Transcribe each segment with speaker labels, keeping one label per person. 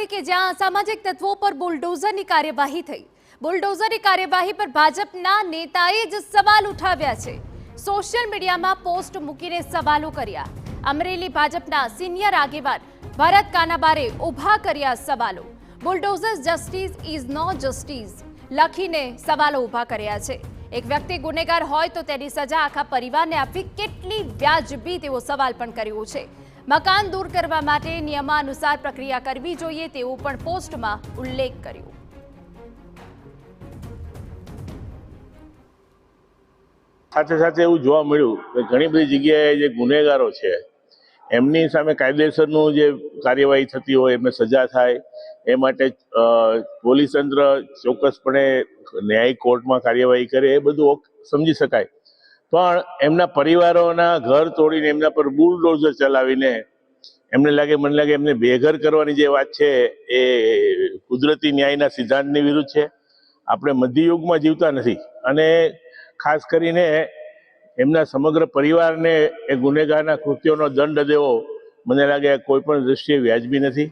Speaker 1: ત્યાંથી કે જ્યાં અસામાજિક તત્વો પર બુલડોઝરની કાર્યવાહી થઈ। બુલડોઝરની કાર્યવાહી પર ભાજપના નેતાએ જ સવાલ ઉઠાવ્યા છે। સોશિયલ મીડિયામાં પોસ્ટ મૂકીને સવાલો કર્યા। અમરેલી ભાજપના સિનિયર આગેવાન ભરત કાનાબારે ઊભા કર્યા સવાલો। Bulldozer justice is not justice લખીને સવાલો ઊભા કર્યા છે। એક વ્યક્તિ ગુનેગાર હોય તો તેની સજા આખા પરિવારને આપવી કેટલી વ્યાજબી તેવો સવાલ પણ કર્યો છે। મકાન દૂર કરવા માટે નિયમાનુસાર પ્રક્રિયા કરવી જોઈએ તેવો પણ પોસ્ટમાં ઉલ્લેખ કર્યો।
Speaker 2: સાથે સાથે એવું જોવા મળ્યું કે ઘણી બધી જગ્યાએ જે ગુનેગારો છે એમની સામે કાયદેસરનું જે કાર્યવાહી થતી હોય એમને સજા થાય એ માટે પોલીસ તંત્ર ચોક્કસપણે ન્યાયિક કોર્ટમાં કાર્યવાહી કરે એ બધું સમજી શકાય, પણ એમના પરિવારોના ઘર તોડીને એમના પર બુલડોઝર ચલાવીને મને લાગે એમને બેઘર કરવાની જે વાત છે એ કુદરતી ન્યાયના સિદ્ધાંતની વિરુદ્ધ છે। આપણે મધ્યયુગમાં જીવતા નથી અને ખાસ કરીને એમના સમગ્ર પરિવારને એ ગુનેગારના કૃત્યોનો દંડ દેવો મને લાગે કોઈ પણ દૃષ્ટિએ વ્યાજબી નથી।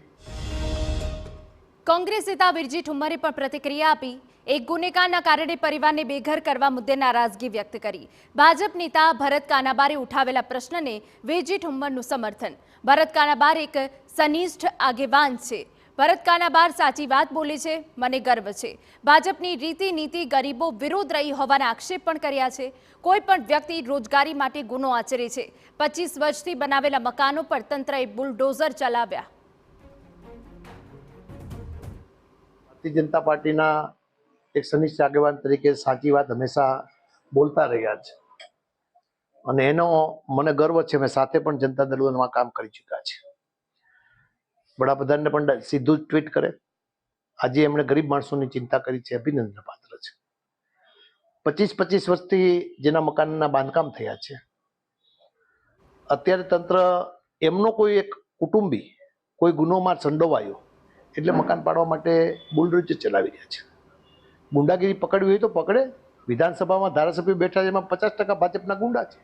Speaker 1: કોંગ્રેસ નેતા વિરજી ઠુમ્મરે પણ પ્રતિક્રિયા આપી। એક ગુનેગારના કારણે પરિવારને બેઘર કરવા મુદ્દે નારાજગી વ્યક્ત કરી। ભાજપ નેતા ભરત કાનાબારે ઉઠાવેલા પ્રશ્નને વિરજી ઠુમ્મરનું સમર્થન। ભરત કાનાબાર એક સનિષ્ઠ આગેવાન છે। ભરત કાનાબાર સાચી વાત બોલે છે, મને ગર્વ છે। ભાજપની રીતિ નીતિ ગરીબો વિરુદ્ધ રહી હોવાના આક્ષેપ પણ કર્યા છે। કોઈ પણ વ્યક્તિ રોજગારી માટે ગુનો આચરે છે। 25 વર્ષથી બનાવેલા મકાનો પર તંત્રએ બુલડોઝર ચલાવ્યા।
Speaker 3: ભારતીય જનતા પાર્ટીના એક સનિષ્ઠ આગેવાન તરીકે સાચી વાત હંમેશા બોલતા રહ્યા છે અને એનો મને ગર્વ છે। મેં સાથે પણ જનતા દળમાં કામ કરી ચૂક્યા છે। વડાપ્રધાનને પણ સીધું જ ટ્વીટ કરે। આજે એમણે ગરીબ માણસોની ચિંતા કરી છે, અભિનંદન પાત્ર છે। 25 વર્ષથી જેના મકાનના બાંધકામ થયા છે, અત્યારે તંત્ર એમનો કોઈ એક કુટુંબી કોઈ ગુનોમાં સંડોવાયો એટલે મકાન પાડવા માટે બુલડોઝર ચલાવી રહ્યા છે। ગુંડાગીરી પકડવી હોય તો પકડે। વિધાનસભામાં ધારાસભ્યો બેઠા છે, એમાં 50% ભાજપના ગુંડા છે।